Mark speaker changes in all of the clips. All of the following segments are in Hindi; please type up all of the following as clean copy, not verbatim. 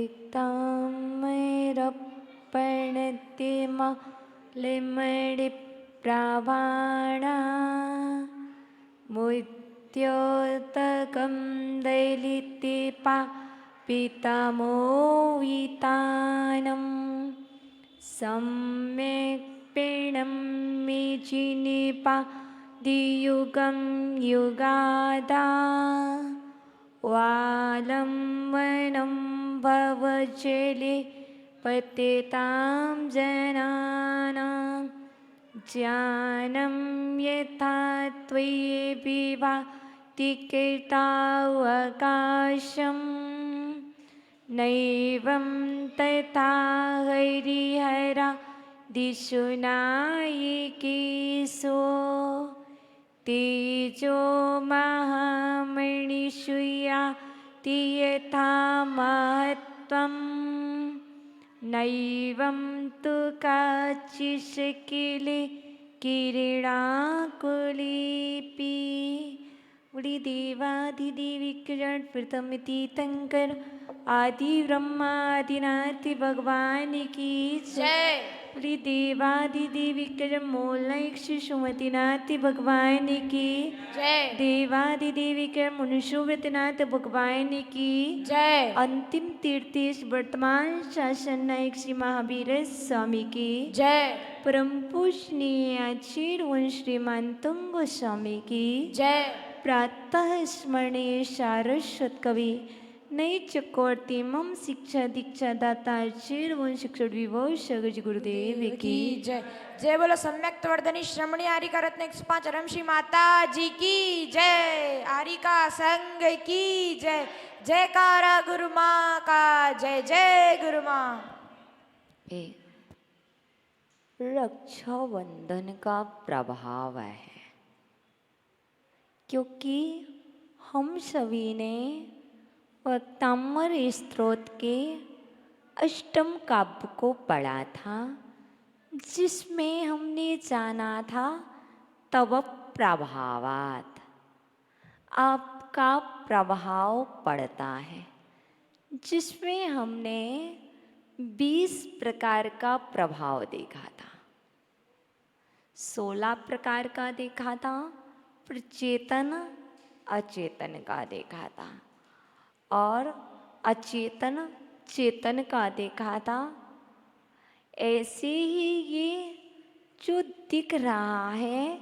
Speaker 1: विक्तामरप्रणतिमलिमणिप्रावाणा मुद्योतकं दैलितिपा पितामोहितानं सम्यक् पीणं मिजिनिपा दियुगं युगादा वालं वनं भवजले पतितां जनानां ज्ञानं यथा त्वयि विभाति कृतावकाशं नैवं तथा हरिहरा दिशु नायिकीसु तेजो महामणिषु याति यथा महत्त्वं नैवं तु काचिशकिले किरीडाकुलीपि उड़ी देवाधिदेवी किरण प्रथमति तंकर आदि ब्रह्मादिनाथि भगवान की जय। उड़ी देवाधिदेवी किरण मोलक सुमतिनाथ भगवान की जय। देवाधिदेवी किरण मनुष्यव्रतनाथ भगवान की जय। अंतिम तीर्थेश वर्तमान शासन नायक श्री महावीर स्वामी की जय। परम पूजनीय आचार्य श्रीमान तुंग स्वामी की जय। प्रातः स्मरणीय सारस्वत कवि नई चकोरती मम शिक्षा दीक्षा दाता आचार्य शिक्षण विभव सगज गुरुदेव की जय।
Speaker 2: जय बोलो सम्यक वर्धनी श्रमणी आरिका रत्न 105 रमशी माता जी की जय। आरिका संघ की जय। जयकारा गुरु माँ का जय। जय गुरु माँ।
Speaker 1: रक्षाबंधन का प्रभाव है क्योंकि हम सभी ने वक्ताम्बर स्त्रोत के अष्टम काव्य को पढ़ा था जिसमें हमने जाना था तव प्रभावात आपका प्रभाव पड़ता है जिसमें हमने 20 प्रकार का प्रभाव देखा था 16 प्रकार का देखा था प्रचेतन अचेतन का देखा था और अचेतन चेतन का देखा था। ऐसे ही ये जो दिख रहा है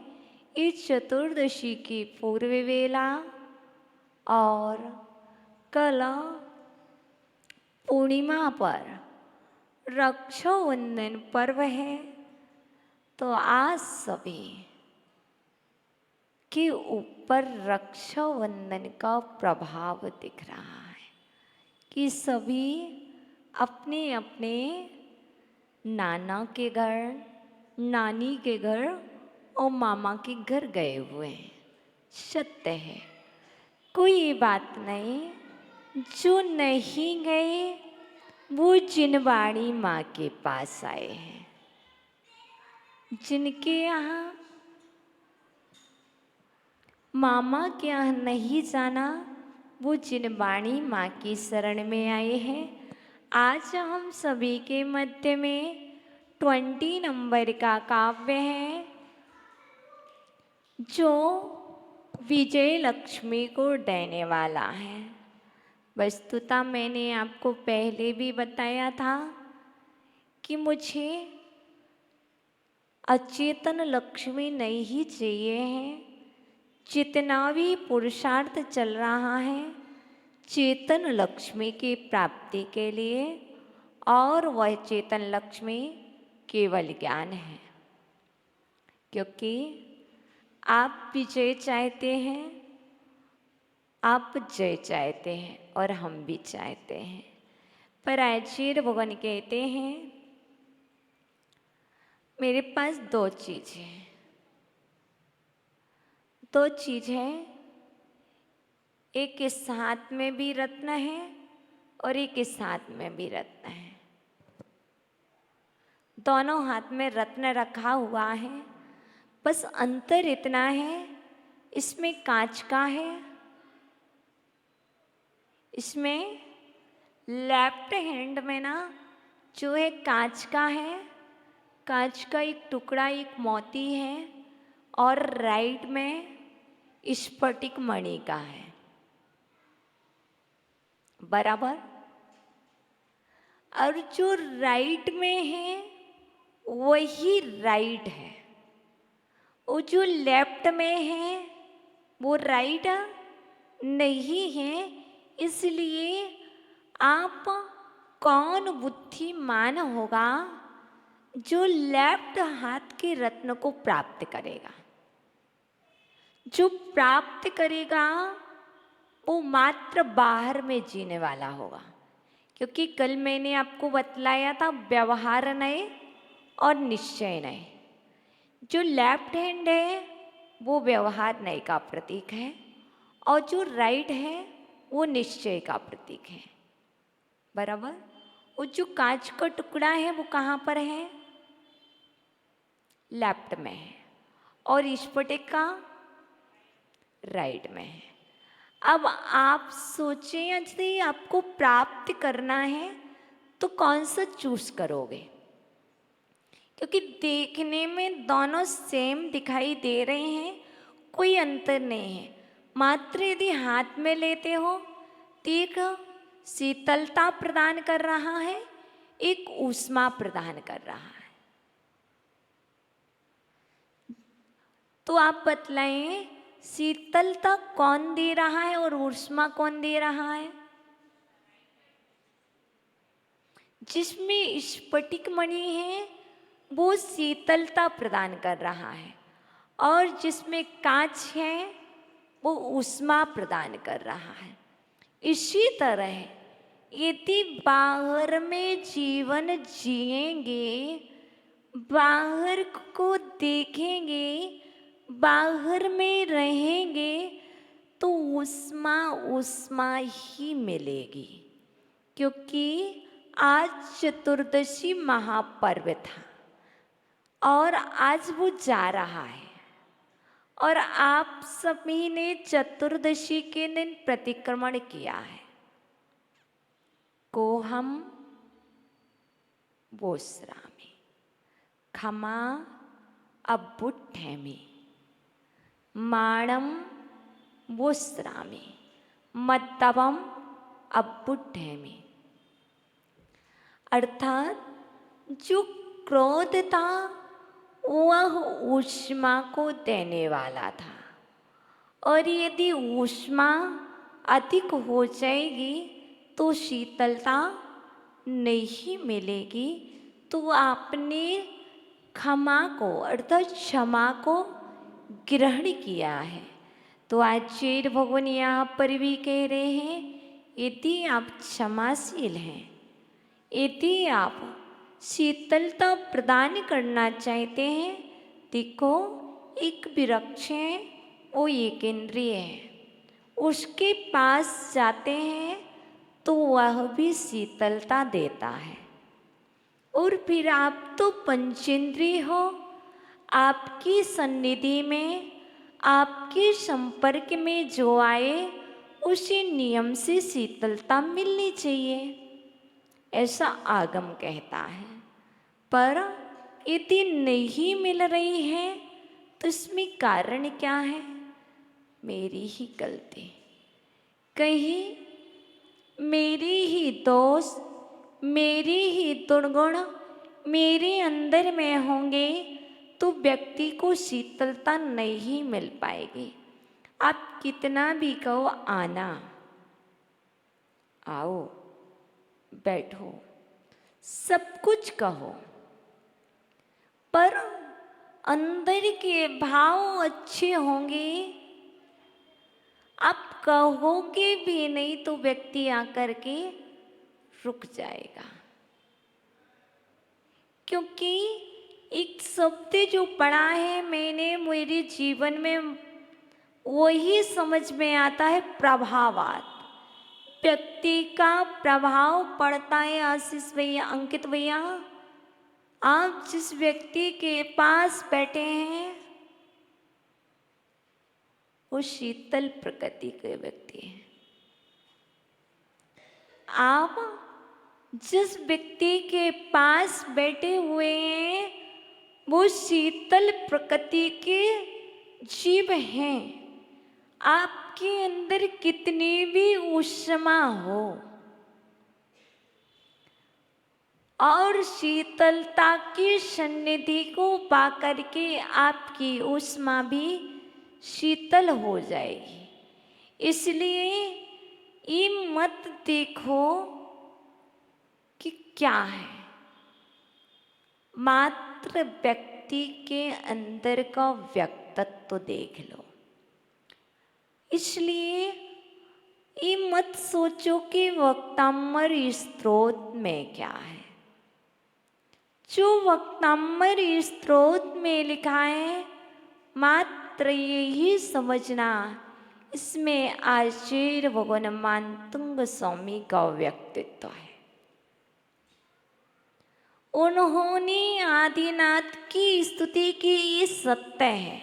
Speaker 1: इस चतुर्दशी की पूर्व वेला और कल पूर्णिमा पर रक्षाबंधन पर्व है तो आज सभी के ऊपर रक्षाबंधन का प्रभाव दिख रहा है कि सभी अपने अपने नाना के घर नानी के घर और मामा के घर गए हुए हैं। सत्य है कोई बात नहीं। जो नहीं गए वो जिनवाड़ी माँ के पास आए हैं। जिनके यहाँ मामा के यहाँ नहीं जाना वो जिनवाणी माँ की शरण में आए हैं। आज हम सभी के मध्य में 20 नंबर का काव्य है जो विजय लक्ष्मी को देने वाला है। वस्तुतः मैंने आपको पहले भी बताया था कि मुझे अचेतन लक्ष्मी नहीं चाहिए है। जितना भी पुरुषार्थ चल रहा है चेतन लक्ष्मी की प्राप्ति के लिए और वह चेतन लक्ष्मी केवल ज्ञान है क्योंकि आप विजय चाहते हैं आप जय चाहते हैं और हम भी चाहते हैं। पर आचार्य भगवान कहते हैं मेरे पास दो चीज़ है एक इस हाथ में भी रत्न है और एक इस हाथ में भी रत्न है। दोनों हाथ में रत्न रखा हुआ है बस अंतर इतना है इसमें कांच का है इसमें लेफ्ट हैंड में ना जो है कांच का है, कांच का एक टुकड़ा, एक मोती है, और राइट में स्फटिक मणि का है, बराबर। और जो राइट में है वही राइट है, वो जो लेफ्ट में है वो राइट नहीं है। इसलिए आप कौन बुद्धिमान होगा जो लेफ्ट हाथ के रत्न को प्राप्त करेगा। जो प्राप्त करेगा वो मात्र बाहर में जीने वाला होगा, क्योंकि कल मैंने आपको बतलाया था व्यवहार नए और निश्चय नए। जो लेफ्ट हैंड है वो व्यवहार नए का प्रतीक है, और जो राइट है वो निश्चय का प्रतीक है, बराबर। वो जो कांच का टुकड़ा है वो कहाँ पर है? लेफ्ट में है, और स्फटिक का राइट में है। अब आप सोचें यदि आपको प्राप्त करना है तो कौन सा चूज करोगे? क्योंकि देखने में दोनों सेम दिखाई दे रहे हैं, कोई अंतर नहीं है। मात्र यदि हाथ में लेते हो तो एक शीतलता प्रदान कर रहा है, एक ऊष्मा प्रदान कर रहा है। तो आप बतलाएं शीतलता कौन दे रहा है और ऊष्मा कौन दे रहा है? जिसमें स्फटिक मणि है वो शीतलता प्रदान कर रहा है, और जिसमें कांच है वो ऊष्मा प्रदान कर रहा है। इसी तरह यदि बाहर में जीवन जिएंगे, बाहर को देखेंगे, बाहर में रहेंगे, तो ऊष्मा ऊष्मा ही मिलेगी। क्योंकि आज चतुर्दशी महापर्व था और आज वो जा रहा है, और आप सभी ने चतुर्दशी के दिन प्रतिक्रमण किया है। कोहम वोस्रामि खमा अब्बुठैमि माणम वोस्रामि मत्तवम अब्बुठैमि। अर्थात जो क्रोध था वह ऊष्मा को देने वाला था, और यदि ऊष्मा अधिक हो जाएगी तो शीतलता नहीं मिलेगी। तो आपने क्षमा को अर्थात क्षमा को ग्रहण किया है। तो आचार्य भगवान यहाँ पर भी कह रहे हैं यदि आप क्षमाशील हैं, यदि आप शीतलता प्रदान करना चाहते हैं, देखो एक वृक्ष है वो एक इंद्रिय है, उसके पास जाते हैं तो वह भी शीतलता देता है। और फिर आप तो पंचेंद्रिय हो, आपकी सन्निधि में आपके संपर्क में जो आए उसी नियम से शीतलता मिलनी चाहिए, ऐसा आगम कहता है। पर यदि नहीं मिल रही है तो इसमें कारण क्या है? मेरी ही गलती, कहीं मेरी ही दोष, मेरी ही दुर्गुण मेरे अंदर में होंगे तो व्यक्ति को शीतलता नहीं मिल पाएगी। आप कितना भी कहो आना, आओ, बैठो, सब कुछ कहो, पर अंदर के भाव अच्छे होंगे। आप कहोगे भी नहीं तो व्यक्ति आकर के रुक जाएगा, क्योंकि एक शब्द जो पढ़ा है मैंने मेरे जीवन में वही समझ में आता है, प्रभावात। व्यक्ति का प्रभाव पड़ता है। आशीष भैया, अंकित भैया, आप जिस व्यक्ति के पास बैठे हैं वो शीतल प्रकृति के व्यक्ति हैं। आप जिस व्यक्ति के पास बैठे हुए हैं वो शीतल प्रकृति के जीव हैं। आपके अंदर कितनी भी ऊष्मा हो और शीतलता की सन्निधि को पाकर के आपकी ऊष्मा भी शीतल हो जाएगी। इसलिए ये मत देखो कि क्या है, मात्र व्यक्ति के अंदर का व्यक्तित्व तो देख लो। इसलिए ये मत सोचो कि वक्ताम्बर स्त्रोत में क्या है। जो वक्ताम्बर स्त्रोत में लिखा है मात्र यही समझना, इसमें आचार्य भगवान मातंग स्वामी का व्यक्तित्व है। उन्होंने आदिनाथ की स्तुति की, ये सत्य है,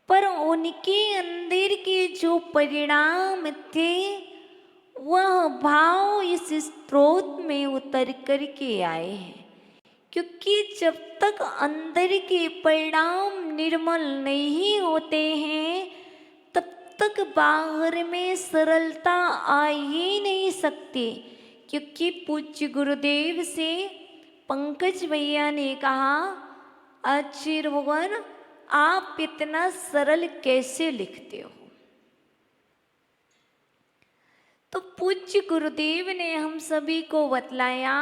Speaker 1: पर उनके अंदर के जो परिणाम थे वह भाव इस स्त्रोत में उतर कर के आए हैं। क्योंकि जब तक अंदर के परिणाम निर्मल नहीं होते हैं तब तक बाहर में सरलता आ ही नहीं सकती। क्योंकि पूज्य गुरुदेव से पंकज भैया ने कहा, आचार्य भगवान आप इतना सरल कैसे लिखते हो। तो पूज्य गुरुदेव ने हम सभी को बतलाया,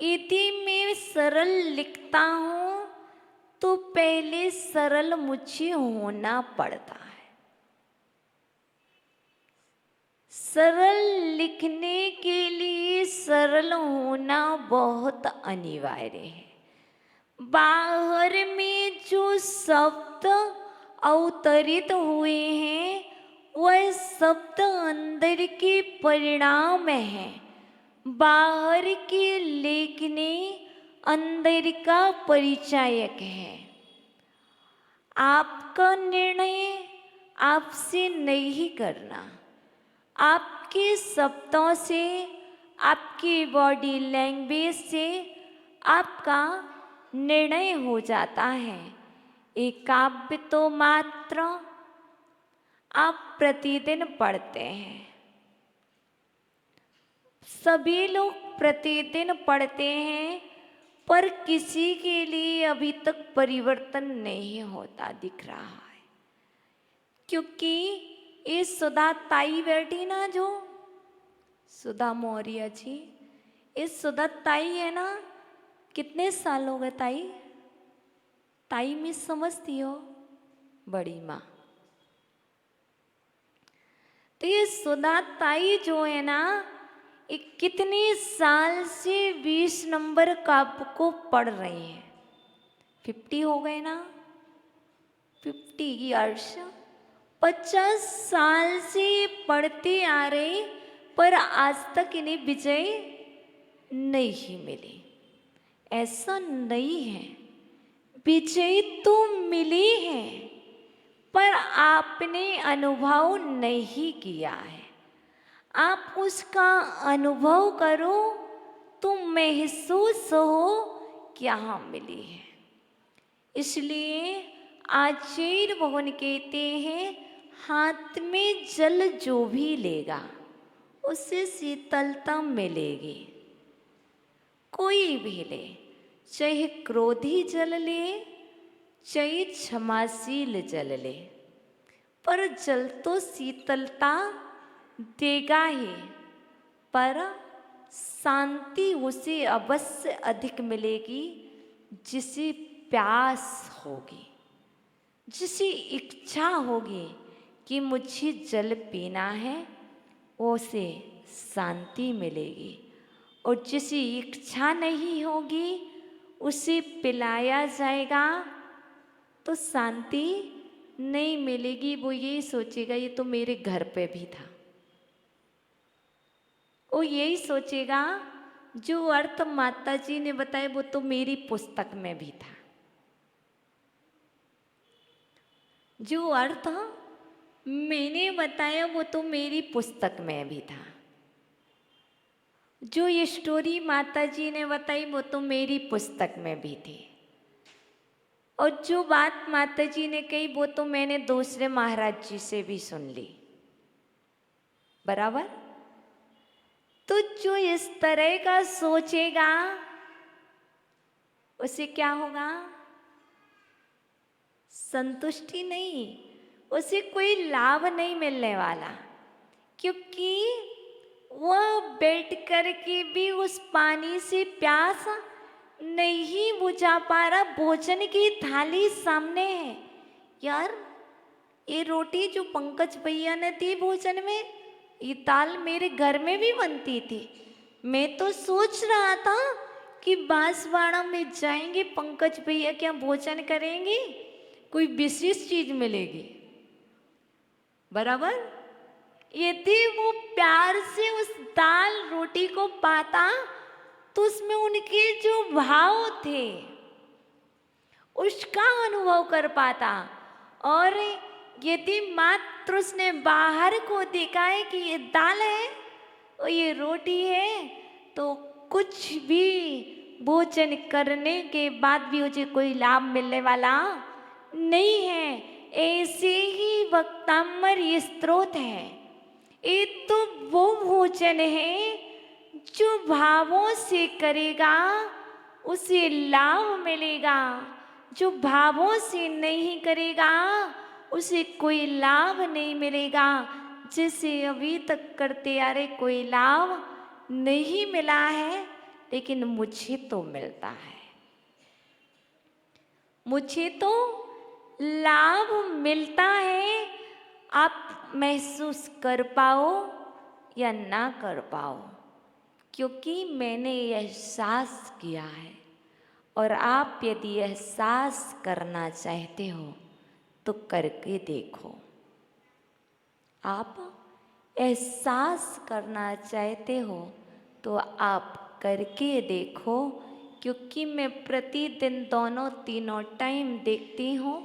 Speaker 1: यदि मैं सरल लिखता हूं तो पहले सरल मुझे होना पड़ता है। सरल लिखने के लिए सरल होना बहुत अनिवार्य है। बाहर में जो शब्द अवतरित हुए हैं वह शब्द अंदर के परिणाम हैं। बाहर के लेखने अंदर का परिचायक है। आपका निर्णय आपसे नहीं करना, आपके शब्दों से, आपकी बॉडी लैंग्वेज से आपका निर्णय हो जाता है। एक काव्य तो मात्र आप प्रतिदिन पढ़ते हैं, सभी लोग प्रतिदिन पढ़ते हैं, पर किसी के लिए अभी तक परिवर्तन नहीं होता दिख रहा है। क्योंकि ये सुधा ताई बैठी ना, जो सुधा मौर्य जी, ये सुधा ताई है ना, कितने साल हो गए ताई? ताई मिस समझती हो, बड़ी माँ। तो ये सुधा ताई जो है ना, कितने साल से 20 नंबर काव्य को पढ़ रही हैं। 50 हो गए ना, 50 ईयर्स, 50 साल से पढ़ते आ रहे, पर आज तक इन्हें विजय नहीं मिली। ऐसा नहीं है, विजय तो मिली है, पर आपने अनुभव नहीं किया है। आप उसका अनुभव करो तो महसूस हो क्या मिली है। इसलिए आचार्य भगवान कहते हैं, हाथ में जल जो भी लेगा उससे शीतलता मिलेगी। कोई भी ले, चाहे क्रोधी जल ले, चाहे क्षमाशील जल ले, पर जल तो शीतलता देगा ही, पर शांति उसे अवश्य अधिक मिलेगी जिसे प्यास होगी, जिसे इच्छा होगी कि मुझे जल पीना है, उसे शांति मिलेगी। और जिसे इच्छा नहीं होगी उसे पिलाया जाएगा तो शांति नहीं मिलेगी। वो यही सोचेगा ये तो मेरे घर पे भी था। वो यही सोचेगा जो अर्थ माता जी ने बताया वो तो मेरी पुस्तक में भी था। जो अर्थ मैंने बताया वो तो मेरी पुस्तक में भी था। जो ये स्टोरी माता जी ने बताई वो तो मेरी पुस्तक में भी थी, और जो बात माता जी ने कही वो तो मैंने दूसरे महाराज जी से भी सुन ली, बराबर। तो जो इस तरह का सोचेगा उसे क्या होगा? संतुष्टि नहीं, उसे कोई लाभ नहीं मिलने वाला, क्योंकि वह बैठ कर के भी उस पानी से प्यास नहीं बुझा पा रहा। भोजन की थाली सामने है। यार, ये रोटी जो पंकज भैया ने दी भोजन में, ये दाल मेरे घर में भी बनती थी। मैं तो सोच रहा था कि बांसवाड़ा में जाएंगे, पंकज भैया क्या भोजन करेंगे, कोई विशेष चीज मिलेगी, बराबर। यदि वो प्यार से उस दाल रोटी को पाता तो उसमें उनके जो भाव थे उसका अनुभव कर पाता। और यदि मात्र उसने बाहर को देखा है कि ये दाल है और ये रोटी है, तो कुछ भी भोजन करने के बाद भी मुझे कोई लाभ मिलने वाला नहीं है। ऐसे ही वक्तामर ये स्रोत है। ये तो वो भोजन है जो भावों से करेगा उसे लाभ मिलेगा, जो भावों से नहीं करेगा उसे कोई लाभ नहीं मिलेगा। जिसे अभी तक करते आ रहे कोई लाभ नहीं मिला है, लेकिन मुझे तो मिलता है, मुझे तो लाभ मिलता है। आप महसूस कर पाओ या ना कर पाओ, क्योंकि मैंने यह एहसास किया है। और आप यदि एहसास करना चाहते हो तो करके देखो। आप एहसास करना चाहते हो तो आप करके देखो, क्योंकि मैं प्रतिदिन दोनों तीनों टाइम देखती हूँ।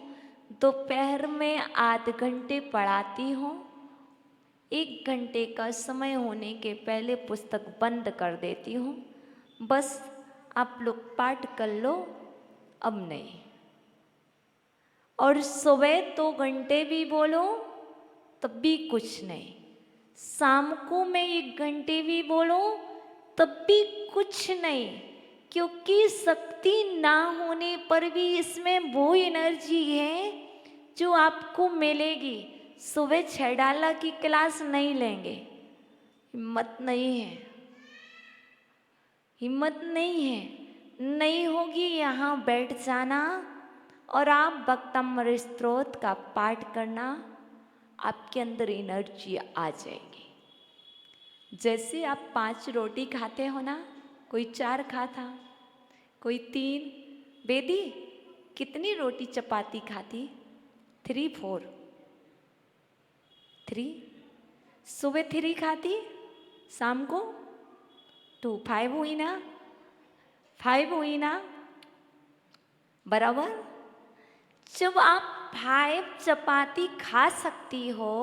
Speaker 1: दोपहर में आध घंटे पढ़ाती हूँ, 1 घंटे का समय होने के पहले पुस्तक बंद कर देती हूँ। बस आप लोग पाठ कर लो, अब नहीं। और सुबह 2 घंटे भी बोलो तब भी कुछ नहीं, शाम को मैं 1 घंटे भी बोलो तब भी कुछ नहीं, क्योंकि शक्ति ना होने पर भी इसमें वो एनर्जी है जो आपको मिलेगी। सुबह 6 डाला की क्लास नहीं लेंगे, हिम्मत नहीं है, हिम्मत नहीं है, नहीं होगी। यहाँ बैठ जाना और आप भक्तमृत स्त्रोत का पाठ करना, आपके अंदर एनर्जी आ जाएगी। जैसे आप 5 रोटी खाते हो ना, कोई 4 खाता, कोई 3। बेदी कितनी रोटी चपाती खाती? 3 4 3। सुबह 3 खाती, शाम को 2 5 हुई ना, 5 हुई ना, बराबर। जब आप 5 चपाती खा सकती हो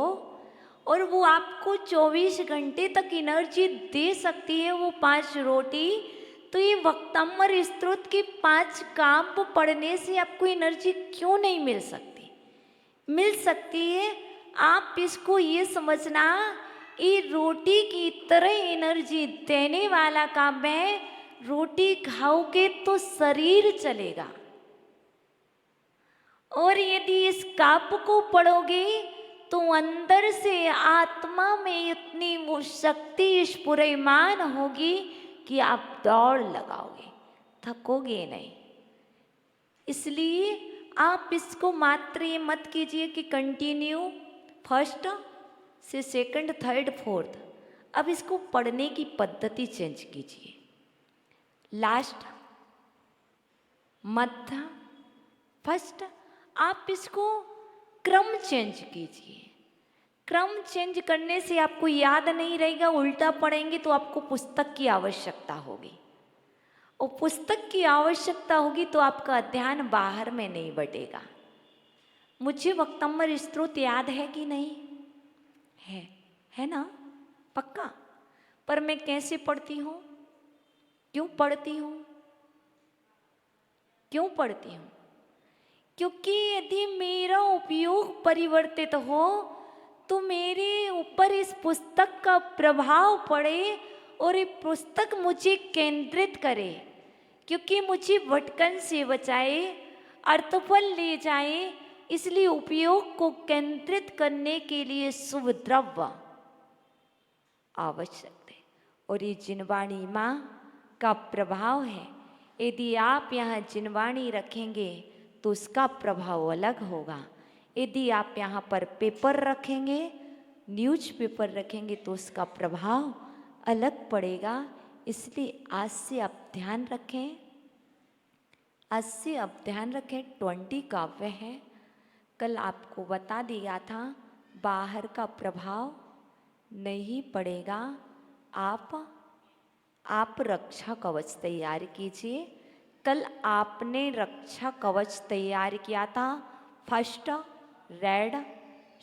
Speaker 1: और वो आपको 24 घंटे तक एनर्जी दे सकती है, वो 5 रोटी, तो ये वक्तामृत स्त्रोत के 5 काव्य पढ़ने से आपको एनर्जी क्यों नहीं मिल सकती? मिल सकती है। आप इसको ये समझना, ये रोटी की तरह एनर्जी देने वाला काम है। रोटी खाओगे तो शरीर चलेगा, और यदि इस काव्य को पढ़ोगे तो अंदर से आत्मा में इतनी वो शक्ति स्फुरयमान होगी कि आप दौड़ लगाओगे, थकोगे नहीं। इसलिए आप इसको मात्र ये मत कीजिए कि कंटिन्यू फर्स्ट से सेकंड, थर्ड, फोर्थ। अब इसको पढ़ने की पद्धति चेंज कीजिए। लास्ट, मध्य, फर्स्ट, आप इसको क्रम चेंज कीजिए। क्रम चेंज करने से आपको याद नहीं रहेगा, उल्टा पढ़ेंगे तो आपको पुस्तक की आवश्यकता होगी, और पुस्तक की आवश्यकता होगी तो आपका ध्यान बाहर में नहीं बटेगा। मुझे वक्तमृत स्त्रोत याद है कि नहीं? है ना? पक्का? पर मैं कैसे पढ़ती हूँ? क्यों पढ़ती हूँ? क्यों पढ़ती हूँ? क्योंकि यदि मेरा उपयोग परिवर्तित हो तो मेरे ऊपर इस पुस्तक का प्रभाव पड़े और ये पुस्तक मुझे केंद्रित करे, क्योंकि मुझे भटकन से बचाए, अर्थफल ले जाए। इसलिए उपयोग को केंद्रित करने के लिए शुभ द्रव्य आवश्यक है। और ये जिनवाणी माँ का प्रभाव है। यदि आप यहाँ जिनवाणी रखेंगे तो उसका प्रभाव अलग होगा। यदि आप यहाँ पर पेपर रखेंगे, न्यूज़पेपर रखेंगे तो उसका प्रभाव अलग पड़ेगा। इसलिए आज से आप ध्यान रखें, आज से आप ध्यान रखें। 20 काव्य है। कल आपको बता दिया था बाहर का प्रभाव नहीं पड़ेगा। आप रक्षा कवच तैयार कीजिए। कल आपने रक्षा कवच तैयार किया था। First red,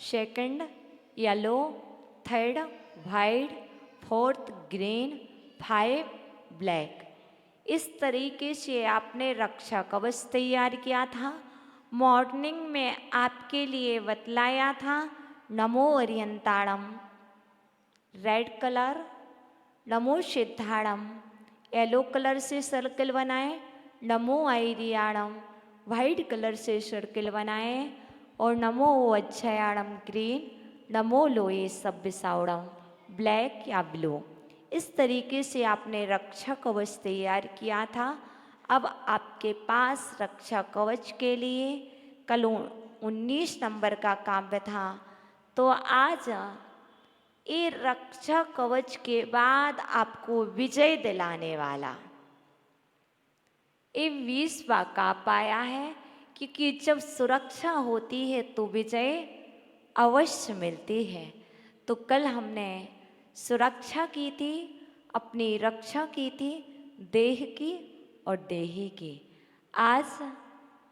Speaker 1: second yellow, third white, fourth green, 5 black. इस तरीके से आपने रक्षा कवच तैयार किया था। मॉर्निंग में आपके लिए बतलाया था नमो अरियंताणम रेड कलर, नमो सिद्धाणम येलो कलर से सर्कल बनाए, नमो आयरियाणम वाइट कलर से सर्कल बनाए, और नमो अक्षयाणम ग्रीन, नमो लोए सभ्यसावणम ब्लैक या ब्लू। इस तरीके से आपने रक्षा कवच तैयार किया था। अब आपके पास रक्षा कवच के लिए कल 19 नंबर का काव्य था। तो आज ये रक्षा कवच के बाद आपको विजय दिलाने वाला ये 20वां काव्य आया है। क्योंकि जब सुरक्षा होती है तो विजय अवश्य मिलती है। तो कल हमने सुरक्षा की थी, अपनी रक्षा की थी, देह की और देही की। आज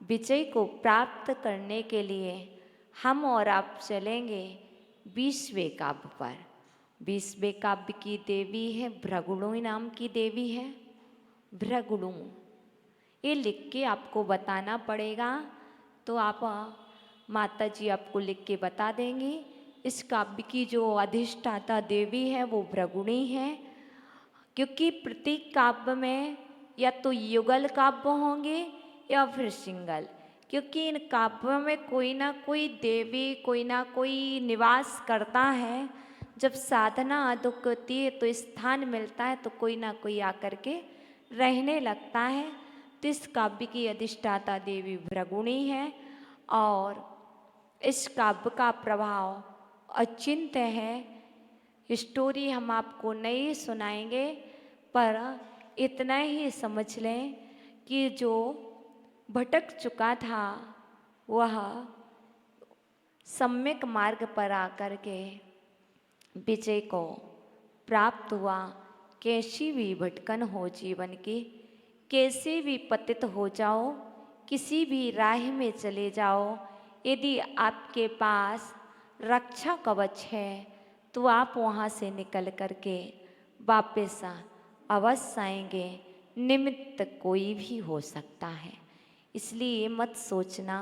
Speaker 1: विजय को प्राप्त करने के लिए हम और आप चलेंगे 20वें काव्य पर। 20वें काव्य की देवी है भृगुणु नाम की देवी है। भृगुणु ये लिख के आपको बताना पड़ेगा। तो आप माता जी आपको लिख के बता देंगी। इस काव्य की जो अधिष्ठाता देवी है वो भृगुणी है। क्योंकि प्रत्येक काव्य में या तो युगल काव्य होंगे या फिर सिंगल। क्योंकि इन काव्यों में कोई ना कोई देवी, कोई ना कोई निवास करता है। जब साधना अदुक होती है तो स्थान मिलता है तो कोई ना कोई आकर के रहने लगता है। तो इस काव्य की अधिष्ठाता देवी भृगुणी है। और इस काव्य का प्रभाव अचिंत्य है। स्टोरी हम आपको नहीं सुनाएंगे, पर इतना ही समझ लें कि जो भटक चुका था वह सम्यक मार्ग पर आकर के विजय को प्राप्त हुआ। कैसी भी भटकन हो जीवन की, कैसे भी पतित हो जाओ, किसी भी राह में चले जाओ, यदि आपके पास रक्षा कवच है तो आप वहाँ से निकल करके वापस अवश्य आएंगे। निमित्त कोई भी हो सकता है। इसलिए मत सोचना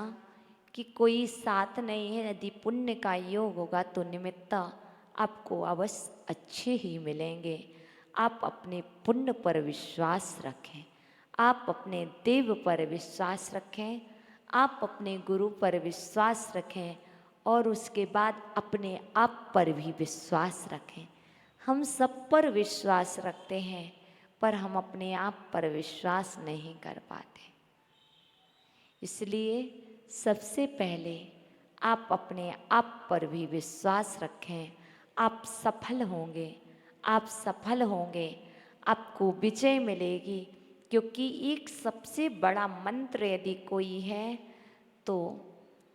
Speaker 1: कि कोई साथ नहीं है। यदि पुण्य का योग होगा तो निमित्त आपको अवश्य अच्छे ही मिलेंगे। आप अपने पुण्य पर विश्वास रखें, आप अपने देव पर विश्वास रखें, आप अपने गुरु पर विश्वास रखें, और उसके बाद अपने आप पर भी विश्वास रखें। हम सब पर विश्वास रखते हैं पर हम अपने आप पर विश्वास नहीं कर पाते। इसलिए सबसे पहले आप अपने आप पर भी विश्वास रखें। आप सफल होंगे, आप सफल होंगे, आपको विजय मिलेगी। क्योंकि एक सबसे बड़ा मंत्र यदि कोई है तो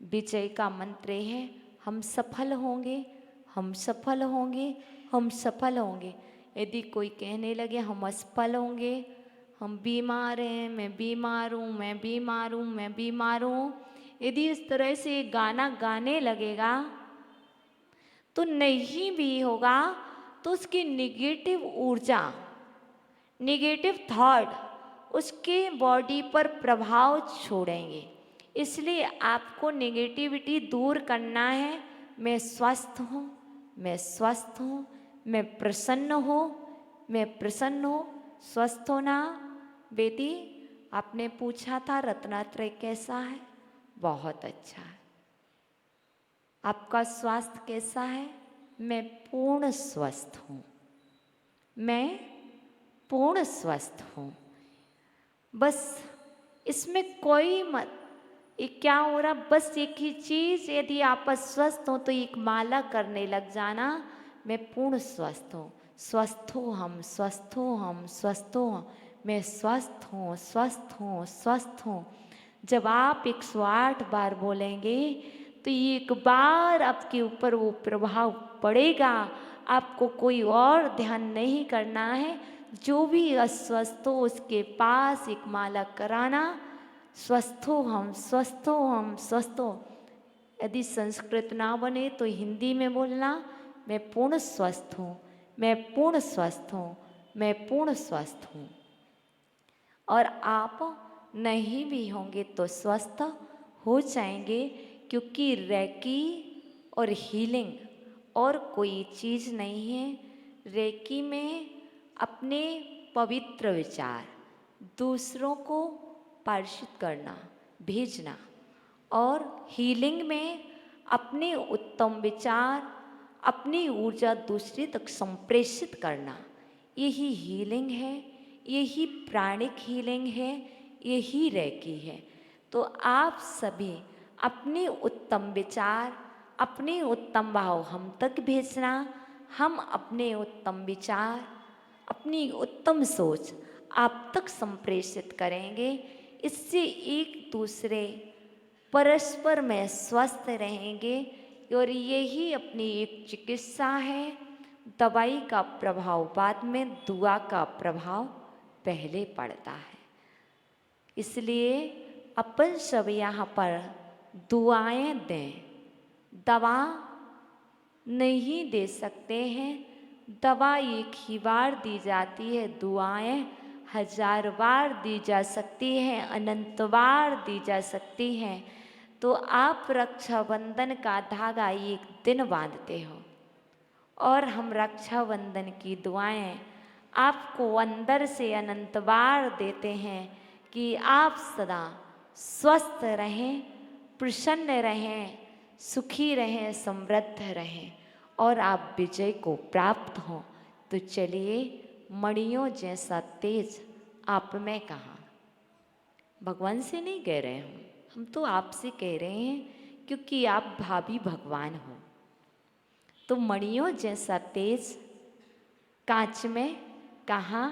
Speaker 1: विजय का मंत्र है हम सफल होंगे, हम सफल होंगे, हम सफल होंगे। यदि कोई कहने लगे हम असफल होंगे, हम बीमार हैं, मैं बीमार हूँ, मैं बीमार हूँ, मैं बीमार हूँ, यदि इस तरह से गाना गाने लगेगा तो नहीं भी होगा। तो उसकी निगेटिव ऊर्जा, निगेटिव थॉट उसके बॉडी पर प्रभाव छोड़ेंगे। इसलिए आपको नेगेटिविटी दूर करना है। मैं स्वस्थ हूँ, मैं स्वस्थ हूँ, मैं प्रसन्न हूँ, मैं प्रसन्न हूँ। स्वस्थ होना। बेटी, आपने पूछा था रत्नात्रय कैसा है? बहुत अच्छा है। आपका स्वास्थ्य कैसा है? मैं पूर्ण स्वस्थ हूँ, मैं पूर्ण स्वस्थ हूँ। बस इसमें कोई मत, ये क्या हो रहा, बस एक ही चीज़, यदि आप अस्वस्थ हो तो एक माला करने लग जाना, मैं पूर्ण स्वस्थ हूँ, स्वस्थ हूँ हम, स्वस्थ हूँ हम, स्वस्थ हूँ, मैं स्वस्थ हूँ, स्वस्थ हूँ, स्वस्थ हूँ। जब आप 108 बार बोलेंगे तो एक बार आपके ऊपर वो प्रभाव पड़ेगा। आपको कोई और ध्यान नहीं करना है। जो भी अस्वस्थ हो उसके पास एक माला कराना, स्वस्थ हो हम, स्वस्थ हो हम, स्वस्थ हो। यदि संस्कृत ना बने तो हिंदी में बोलना, मैं पूर्ण स्वस्थ हूँ, मैं पूर्ण स्वस्थ हूँ, मैं पूर्ण स्वस्थ हूँ। और आप नहीं भी होंगे तो स्वस्थ हो जाएंगे, क्योंकि रेकी और हीलिंग और कोई चीज़ नहीं है। रेकी में अपने पवित्र विचार दूसरों को पार्षित करना, भेजना, और हीलिंग में अपने उत्तम विचार, अपनी ऊर्जा दूसरे तक संप्रेषित करना। यही हीलिंग है, यही प्राणिक हीलिंग है, यही रेकी है। तो आप सभी अपने उत्तम विचार, अपने उत्तम भाव हम तक भेजना। हम अपने उत्तम विचार, अपनी उत्तम सोच आप तक संप्रेषित करेंगे। इससे एक दूसरे परस्पर में स्वस्थ रहेंगे। और यही अपनी एक चिकित्सा है। दवाई का प्रभाव बाद में, दुआ का प्रभाव पहले पड़ता है। इसलिए अपन सब यहाँ पर दुआएं दें, दवा नहीं दे सकते हैं। दवा एक ही बार दी जाती है, दुआएं 1000 बार दी जा सकती हैं, अनंत बार दी जा सकती हैं। तो आप रक्षाबंधन का धागा एक दिन बांधते हो और हम रक्षाबंधन की दुआएं आपको अंदर से अनंत बार देते हैं कि आप सदा स्वस्थ रहें, प्रसन्न रहें, सुखी रहें, समृद्ध रहें और आप विजय को प्राप्त हों। तो चलिए, मणियों जैसा तेज आप में कहाँ, भगवान से नहीं कह रहे हूँ, हम तो आपसे कह रहे हैं, क्योंकि आप भाभी भगवान हो। तो मणियों जैसा तेज कांच में कहाँ,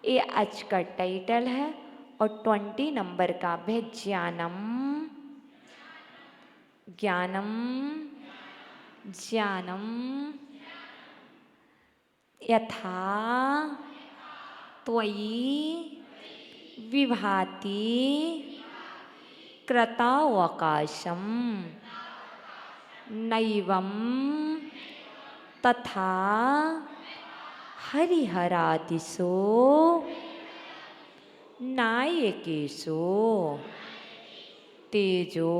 Speaker 1: ये आज का टाइटल है। और 20 नंबर का भी ज्ञानम ज्ञानम ज्ञानम यथा त्वयि विभाति कृतावकाशम नैवं तथा हरिहरादिषु नायकेषु तेजो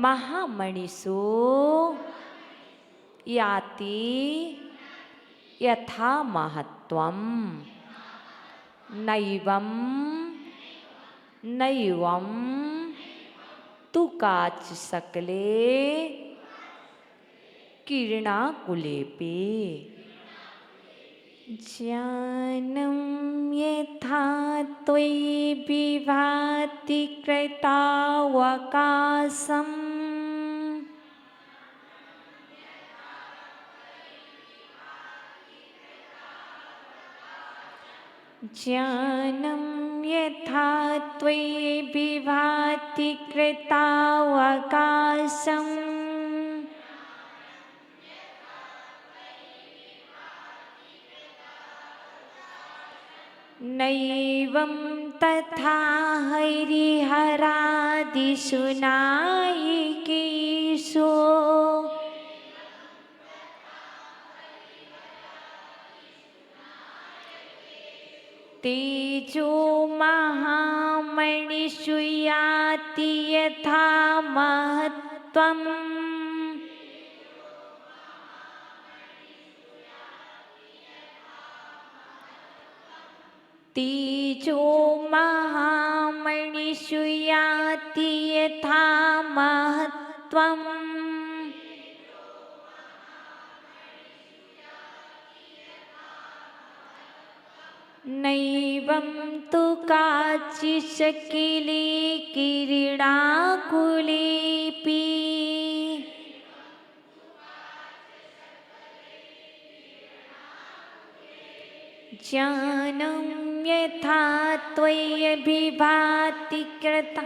Speaker 1: महामणिषु याति यथा महत्वं नैवं नैवं तु काच सकले किरणाकुलेपि ज्ञानं यथा त्वयि विभाति कृतावकाशम् ज्ञानं यथा त्वयि विभाति कृतावकाशम् नैवं तथा हरिहरादिषु नायिकेषु तेजो महामणिषु याति यथा महत्त्वम् तेजो महामणिषु याति यथा महत्त्वम् नैवं तु काचिशकिले क्रीडाकुलेऽपि ज्ञानं यथा त्वय्यभिभाति कृता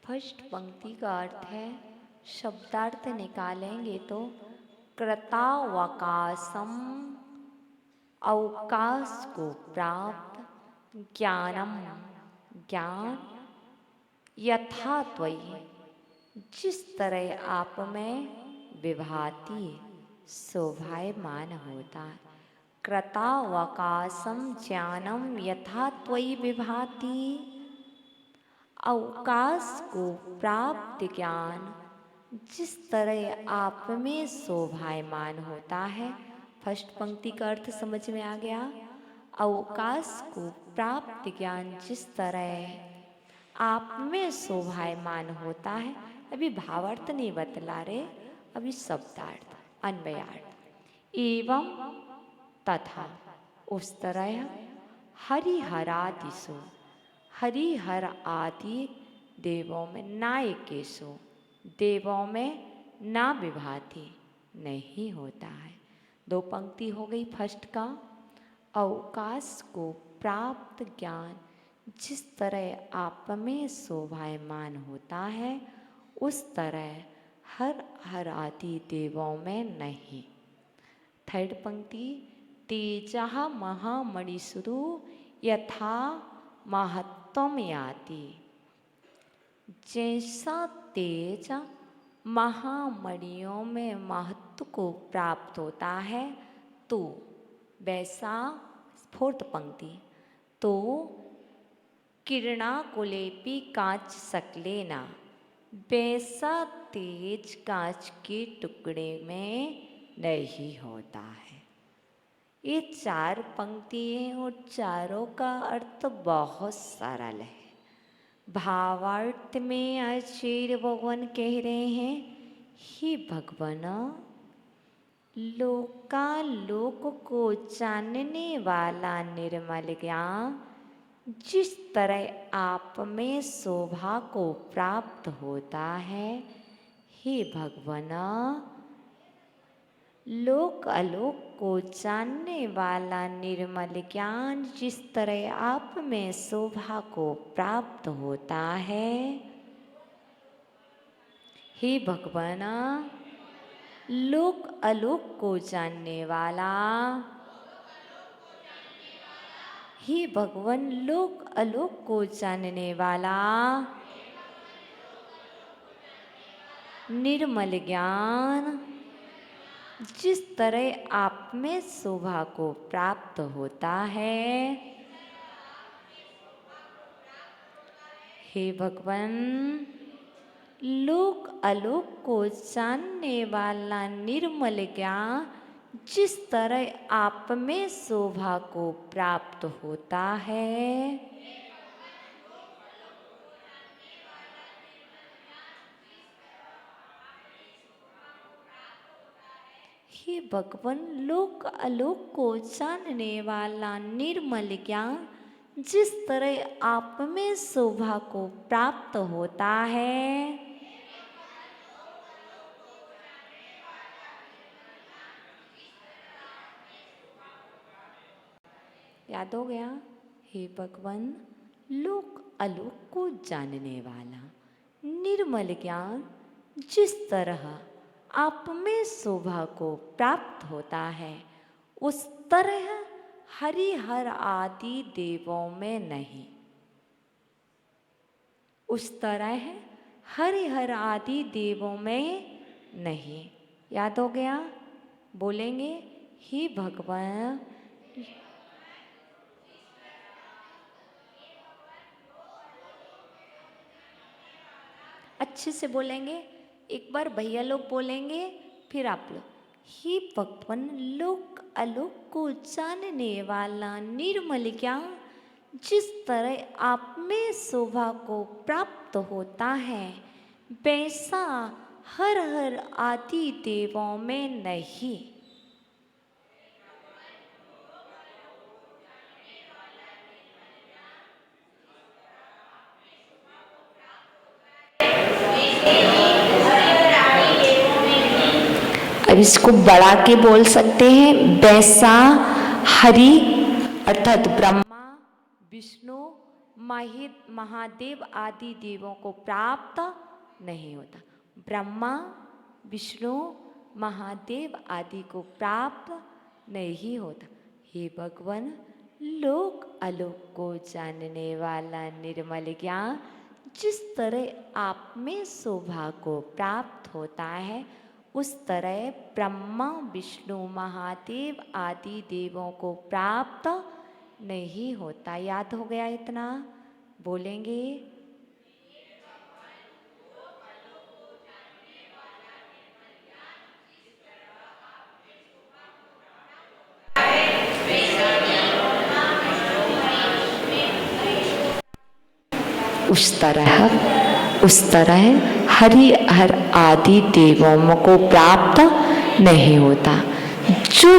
Speaker 1: फर्स्ट पंक्ति का अर्थ है, शब्दार्थ निकालेंगे तो कृतावकाशम अवकाश को प्राप्त, ज्ञानम ज्ञान, यथा त्वयि जिस तरह आप में विभाति शोभायमान होता है। कृतावकाशम ज्ञानम यथा त्वयि विभाति, अवकाश को प्राप्त ज्ञान जिस तरह आप में शोभायमान होता है। फर्स्ट पंक्ति का अर्थ समझ में आ गया। अवकाश को प्राप्त ज्ञान जिस तरह आप में शोभायमान होता है। अभी भावार्थ नहीं बतला रहे, अभी शब्दार्थ अन्वयार्थ। एवं तथा उस तरह हरिहरादिषु हरिहर आदि देवों में नायकेशु देवों में ना विभाति नहीं होता है। दो पंक्ति हो गई फर्स्ट का। अवकाश को प्राप्त ज्ञान जिस तरह आप में शोभायमान होता है उस तरह हर आदि देवों में नहीं। थर्ड पंक्ति तेजः महामणिषु यथा महत्त्वम याति, जैसा तेज महामणियों में महत्व को प्राप्त होता है तो वैसा, फोर्थ पंक्ति, तो किरणाकुलेपि कांच सकलेना, वैसा तेज कांच के टुकड़े में नहीं होता है। ये चार पंक्ति हैं और चारों का अर्थ बहुत सरल है। भावार्थ में आचार्य भगवान कह रहे हैं, हे भगवान, लोकालोक को जानने वाला निर्मल ज्ञान जिस तरह आप में शोभा को प्राप्त होता है, हे भगवान, लोक अलोक को जानने वाला निर्मल ज्ञान जिस तरह आप में शोभा को प्राप्त होता है, हे भगवान, लोक अलोक को जानने वाला, हे भगवान, लोक अलोक को जानने वाला निर्मल ज्ञान जिस तरह आप में शोभा को प्राप्त होता है, हे भगवान, लोक अलोक को जानने वाला निर्मल ज्ञान जिस तरह आप में शोभा को प्राप्त होता है, हे भगवान, लोक अलोक को जानने वाला निर्मल ज्ञान जिस तरह आप में शोभा को प्राप्त होता है, याद हो गया। हे भगवान, लोक अलोक को जानने वाला निर्मल ज्ञान जिस तरह आप में शोभा को प्राप्त होता है, उस तरह हरिहर आदि देवों में नहीं। उस तरह हरिहर आदि देवों में नहीं। याद हो गया? बोलेंगे, हे भगवान। अच्छे से बोलेंगे। एक बार भैया लोग बोलेंगे, फिर आप लोग। हे भगवान, लोक अलोक को जानने वाला निर्मल ज्ञान, जिस तरह आप में शोभा को प्राप्त होता है, वैसा हर हर आदि देवों में नहीं। अब इसको बढ़ा के बोल सकते हैं, वैसा हरि अर्थात ब्रह्मा, विष्णु, महादेव आदि देवों को प्राप्त नहीं होता। ब्रह्मा, विष्णु, महादेव आदि को प्राप्त नहीं होता। हे भगवान, लोक अलोक को जानने वाला निर्मल ज्ञान, जिस तरह आप में शोभा को प्राप्त होता है, उस तरह ब्रह्मा, विष्णु, महादेव आदि देवों को प्राप्त नहीं होता। याद हो गया इतना? बोलेंगे, उस तरह हरि हर आदि देवों को प्राप्त नहीं होता। जो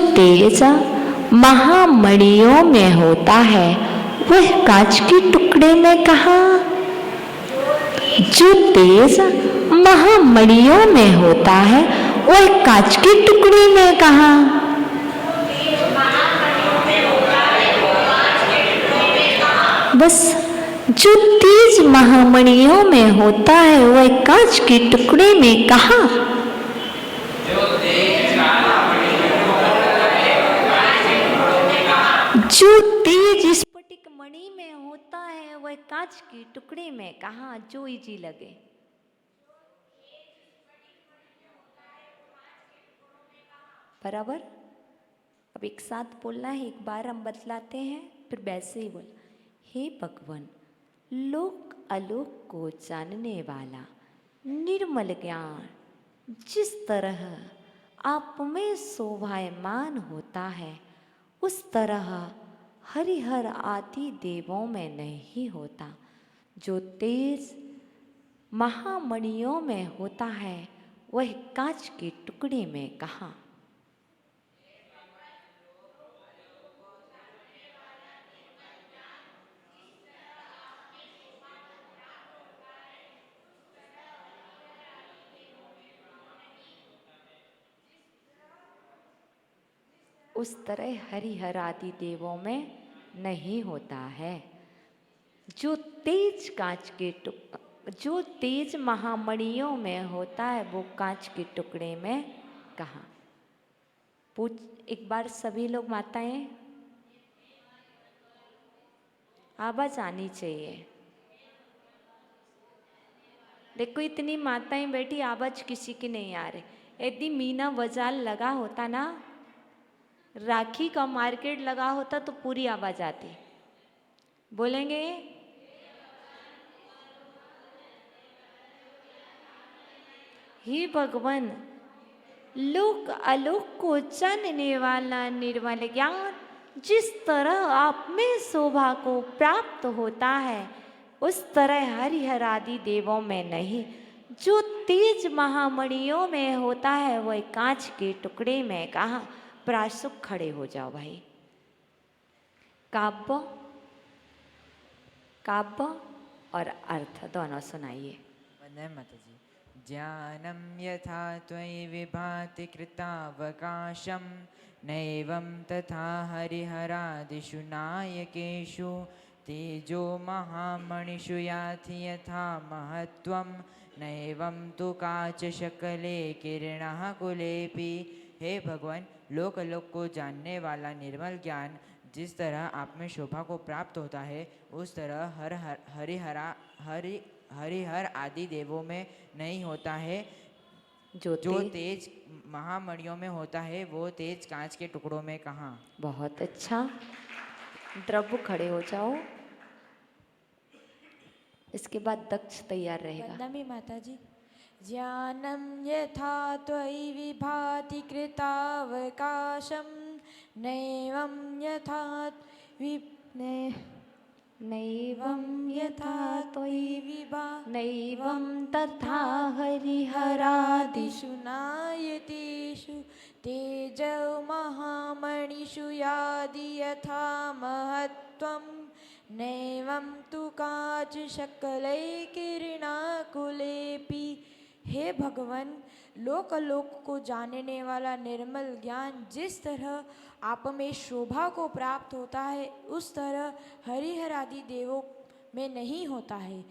Speaker 1: तेज महामणियों में होता है, वह कांच के टुकड़े में कहाँ? जो तेज महामणियों में होता है, वह कांच के टुकड़े में कहाँ? बस, जो तेज महामणियों में होता है, वह कांच के टुकड़े में कहाँ? जो तेज स्फटिक मणि में होता है, वह कांच के टुकड़े में कहाँ? जो इजी लगे। बराबर? अब एक साथ बोलना है, एक बार हम बतलाते हैं, फिर वैसे ही बोल। हे भगवान, लोक अलोक को जानने वाला निर्मल ज्ञान, जिस तरह आप में शोभायमान होता है, उस तरह हरिहर आदि देवों में नहीं होता। जो तेज महामणियों में होता है, वह कांच के टुकड़े में कहाँ? उस तरह हरिहर आदि देवों में नहीं होता है। जो तेज महामणियों में होता है, वो कांच के टुकड़े में कहाँ? पूछ एक बार सभी लोग माताएं, आवाज आनी चाहिए। देखो इतनी माताएं बैठी, आवाज किसी की नहीं आ रही। यदि मीना बाजार लगा होता ना, राखी का मार्केट लगा होता, तो पूरी आवाज आती। बोलेंगे, हे भगवान, लोक अलोक को जानने वाला निर्मल ज्ञान, जिस तरह आप में शोभा को प्राप्त होता है, उस तरह हरिहर आदि देवों में नहीं। जो तेज महामणियों में होता है, वह कांच के टुकड़े में कहाँ? प्रासुक खड़े हो जाओ भाई। काव्य और अर्थ दोनों सुनाइए।
Speaker 3: माताजी। ज्ञानं यथा त्वयि विभाति कृतावकाशं, नैवं तथा हरिहरादिषु नायकेषु तेजो महामणिषु याति यथा महत्त्वं नैवं तु काचशकले किरणः कुलेपि। हे भगवान, लोक लोक को जानने वाला निर्मल ज्ञान जिस तरह आप में शोभा को प्राप्त होता है, उस तरह हरिहर आदि देवों में नहीं होता है। जो तेज महामणियों में होता है, वो तेज कांच के टुकड़ों में कहाँ।
Speaker 1: बहुत अच्छा। द्रव्य खड़े हो जाओ। इसके बाद दक्ष तैयार रहेगा।
Speaker 2: वंदमी माता जी। ज्ञानं यथा त्वयि विभाति कृतावकाशं नैवं यथा
Speaker 1: नैवं यथा त्वयि
Speaker 2: विभा
Speaker 1: नैवं तथा हरिहरादिषु
Speaker 2: हरादिषु नायतेषु तेजो महामणिषु यादि यथा महत्त्वं नैवं तु काचशकलै किरणाकुलेपि। हे भगवान, लोक लोक को जानने वाला निर्मल ज्ञान जिस तरह आप में शोभा को प्राप्त होता है, उस तरह हरिहर आदि देवों में नहीं होता है।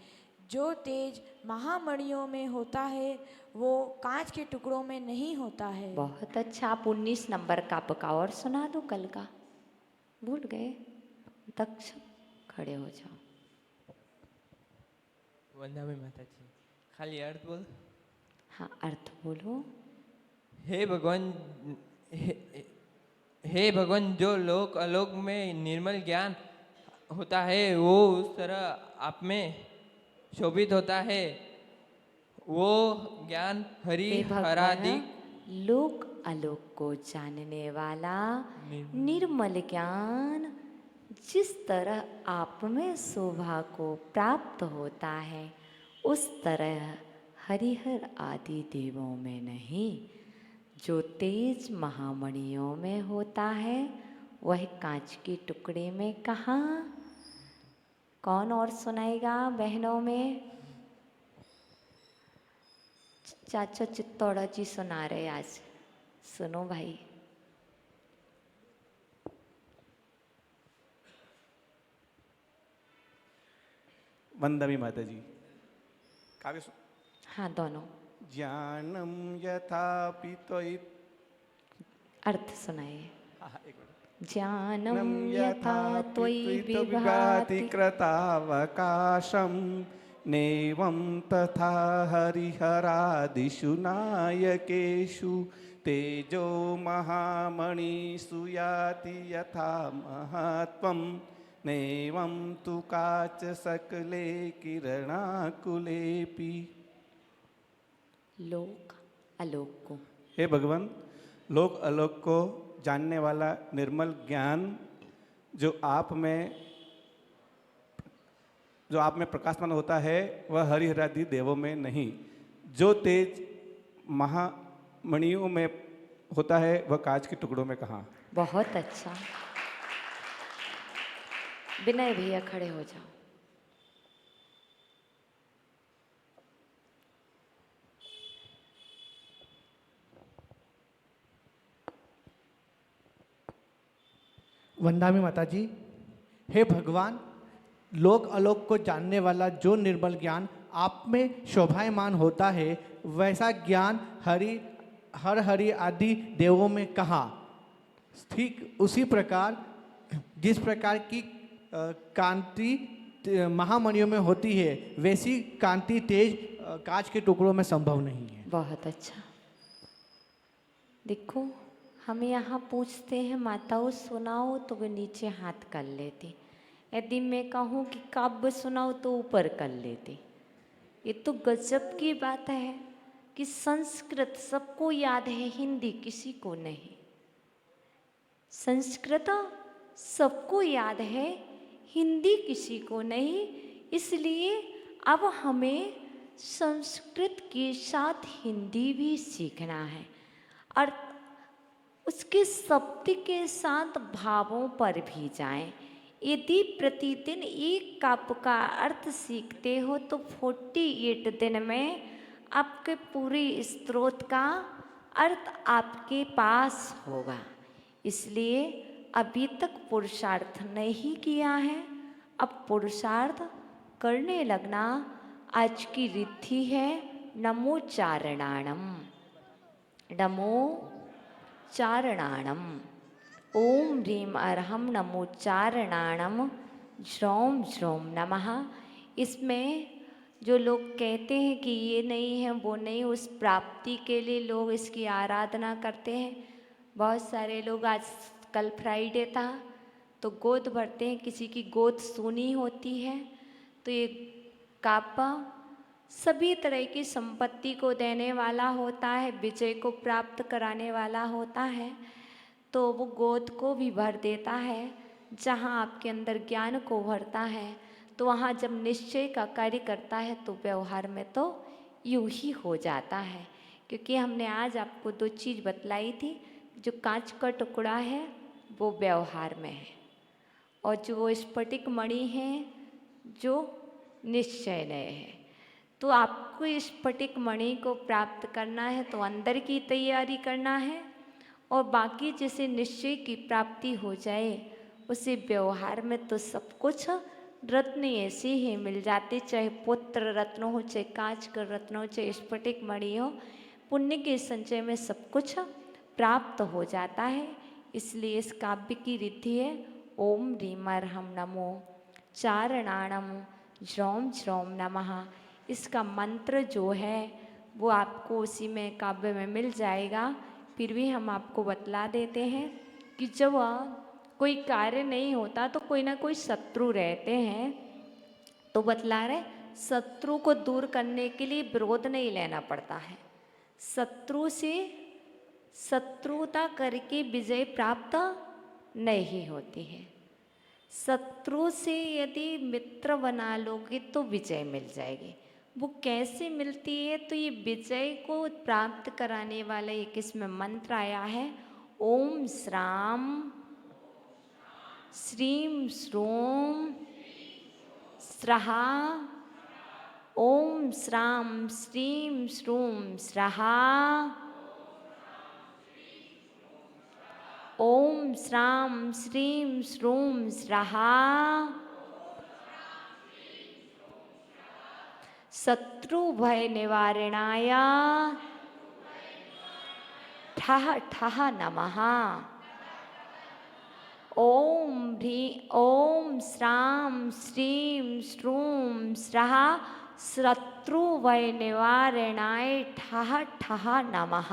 Speaker 2: जो तेज महामणियों में होता है, वो कांच के टुकड़ों में नहीं होता है।
Speaker 1: बहुत अच्छा। आप 19 नंबर का पका और सुना दो कल का, भूल गए। दक्ष खड़े हो जाओ।
Speaker 4: वंदना माता जी, खाली अर्थ बोल।
Speaker 1: हाँ, अर्थ बोलो।
Speaker 4: हे भगवान, हे भगवान, जो लोक अलोक में निर्मल ज्ञान होता है, वो उस तरह आप में शोभित होता है। वो ज्ञान हरादि
Speaker 1: लोक आलोक को जानने वाला निर्मल ज्ञान जिस तरह आप में शोभा को प्राप्त होता है, उस तरह हरिहर आदि देवों में नहीं। जो तेज महामणियों में होता है, वह कांच के टुकड़े में कहाँ। कौन और सुनाएगा बहनों में? चाचा चित्तौड़ा जी सुना रहे आज, सुनो भाई।
Speaker 5: वंदमी माता जी। काव्य
Speaker 1: हाँ, दोनों।
Speaker 5: ज्ञानम यथा त्वयि।
Speaker 1: अर्थ सुनाइए।
Speaker 5: एक मिनट।
Speaker 1: ज्ञानम यथा त्वयि
Speaker 5: विभाति
Speaker 1: विभाति
Speaker 5: कृतावकाशं नैवं तथा हरिहरादिषु नायकेषु तेजो महामणिषु याति यथा महत्त्वं नैवं तु काचशकले किरणाकुलेपि।
Speaker 1: लोक आलोक को।
Speaker 5: हे भगवान, लोक आलोक को जानने वाला निर्मल ज्ञान जो आप में प्रकाशमान होता है, वह हरिहरादि देवों में नहीं। जो तेज महामणियों में होता है, वह कांच के टुकड़ों में कहाँ।
Speaker 1: बहुत अच्छा। विनय भैया खड़े हो जाओ।
Speaker 6: वंदामी माता जी। हे भगवान, लोक अलोक को जानने वाला जो निर्मल ज्ञान आप में शोभायमान होता है, वैसा ज्ञान हरि आदि देवों में कहाँ। ठीक उसी प्रकार जिस प्रकार की कांति महामणियों में होती है, वैसी कांति तेज कांच के टुकड़ों में संभव नहीं है।
Speaker 1: बहुत अच्छा। देखो, हम यहाँ पूछते हैं माताओं सुनाओ, तो वे नीचे हाथ कर लेते। यदि मैं कहूँ कि काव्य सुनाओ, तो ऊपर कर लेते। ये तो गजब की बात है कि संस्कृत सबको याद है, हिंदी किसी को नहीं। संस्कृत सबको याद है, हिंदी किसी को नहीं। इसलिए अब हमें संस्कृत के साथ हिंदी भी सीखना है और उसके शब्द के साथ भावों पर भी जाएं। यदि प्रतिदिन एक काव्य का अर्थ सीखते हो, तो 48 दिन में आपके पूरे स्त्रोत का अर्थ आपके पास होगा। इसलिए अभी तक पुरुषार्थ नहीं किया है, अब पुरुषार्थ करने लगना। आज की रिद्धि है नमोच्चारणाणम। नमो चारणाणम। ओम ह्रीम अर्हम नमोच्चारणाणम ज्रौम ज्रौम नमः। इसमें जो लोग कहते हैं कि ये नहीं है वो नहीं, उस प्राप्ति के लिए लोग इसकी आराधना करते हैं। बहुत सारे लोग, आज कल फ्राइडे था तो गोद भरते हैं, किसी की गोद सूनी होती है तो ये कापा सभी तरह की संपत्ति को देने वाला होता है, विजय को प्राप्त कराने वाला होता है। तो वो गोद को भी भर देता है। जहाँ आपके अंदर ज्ञान को भरता है तो वहाँ जब निश्चय का कार्य करता है तो व्यवहार में तो यूँ ही हो जाता है। क्योंकि हमने आज आपको दो चीज़ बतलाई थी, जो कांच का टुकड़ा है वो व्यवहार में है, और जो वो स्फटिक मणि है जो निश्चय में है। तो आपको इस स्फटिक मणि को प्राप्त करना है तो अंदर की तैयारी करना है, और बाकी जैसे निश्चय की प्राप्ति हो जाए उसे व्यवहार में तो सब कुछ रत्न ऐसे ही मिल जाते, चाहे पुत्र रत्न हो, चाहे कांच का रत्न हो, चाहे स्फटिक मणि हो। पुण्य के संचय में सब कुछ प्राप्त हो जाता है। इसलिए इस काव्य की रिद्धि है ओम ह्रीम अर्हम नमो चारणाणम ज्रौम ज्रौम नमः। इसका मंत्र जो है वो आपको उसी में काव्य में मिल जाएगा। फिर भी हम आपको बतला देते हैं कि जब कोई कार्य नहीं होता तो कोई ना कोई शत्रु रहते हैं। तो बतला रहे, शत्रु को दूर करने के लिए विरोध नहीं लेना पड़ता है। शत्रु से शत्रुता करके विजय प्राप्त नहीं होती है। शत्रु से यदि मित्र बना लोगे तो विजय मिल जाएगी। वो कैसे मिलती है? तो ये विजय को प्राप्त कराने वाला एक इसमें मंत्र आया है, ओम श्राम श्रीम श्रोम स्रहा। ओम श्राम श्रीम श्रूम स्रहा। ओम श्राम श्रीम श्रूम स्रहा। शत्रु भय निवारणाय ठः ठः नमः। ओम श्राम श्रीम श्रूम स्रहा शत्रु भय निवारणाय ठः ठः नमः।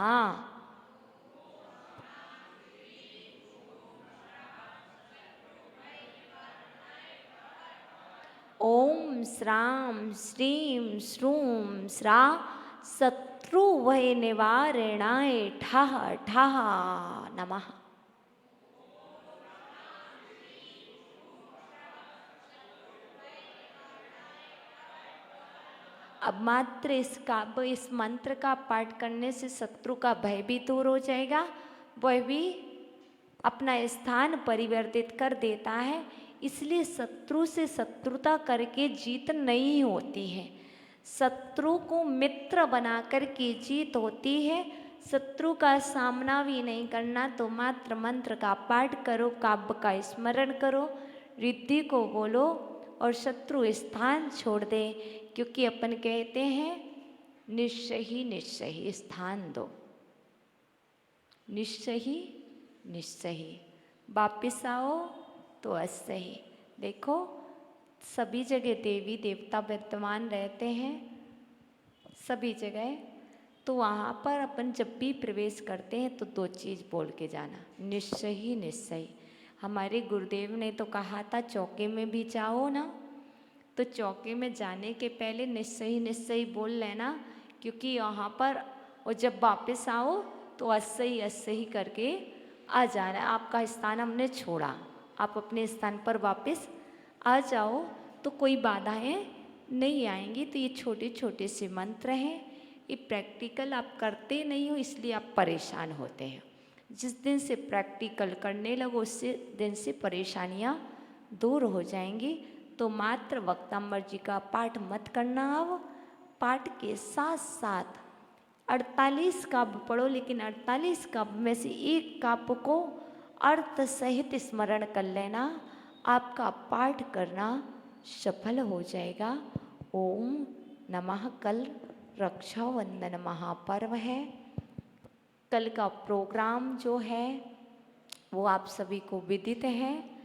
Speaker 1: ओम श्राम श्रीम श्रूम स्रा शत्रु भय निवारणाय ठः ठः नमः। अब मात्र इस मंत्र का पाठ करने से शत्रु का भय भी दूर हो जाएगा, वह भी अपना स्थान परिवर्तित कर देता है। इसलिए शत्रु से शत्रुता करके जीत नहीं होती है, शत्रु को मित्र बना करके जीत होती है। शत्रु का सामना भी नहीं करना तो मात्र मंत्र का पाठ करो, काव्य का स्मरण करो, रिद्धि को बोलो और शत्रु स्थान छोड़ दे। क्योंकि अपन कहते हैं निश्चय ही स्थान दो, निश्चय ही वापिस आओ तो असही। देखो सभी जगह देवी देवता विद्यमान रहते हैं, सभी जगह। तो वहाँ पर अपन जब भी प्रवेश करते हैं तो दो चीज़ बोल के जाना, निश्चय ही। हमारे गुरुदेव ने तो कहा था चौके में भी जाओ ना, तो चौके में जाने के पहले निश्चय ही बोल लेना। क्योंकि यहाँ पर और जब वापस आओ तो असही करके आ जाना। आपका स्थान हमने छोड़ा, आप अपने स्थान पर वापस आ जाओ तो कोई बाधाएं नहीं आएंगी। तो ये छोटे छोटे से मंत्र हैं, ये प्रैक्टिकल आप करते नहीं हो इसलिए आप परेशान होते हैं। जिस दिन से प्रैक्टिकल करने लगो उससे दिन से परेशानियां दूर हो जाएंगी। तो मात्र वक्तांबर जी का पाठ मत करना। अब पाठ के साथ साथ 48 काव्य पढ़ो, लेकिन 48 काव्य में से एक काव्य को अर्थ सहित स्मरण कर लेना। आपका पाठ करना सफल हो जाएगा। ओम नमः। कल रक्षाबंधन महापर्व है। कल का प्रोग्राम जो है वो आप सभी को विदित है।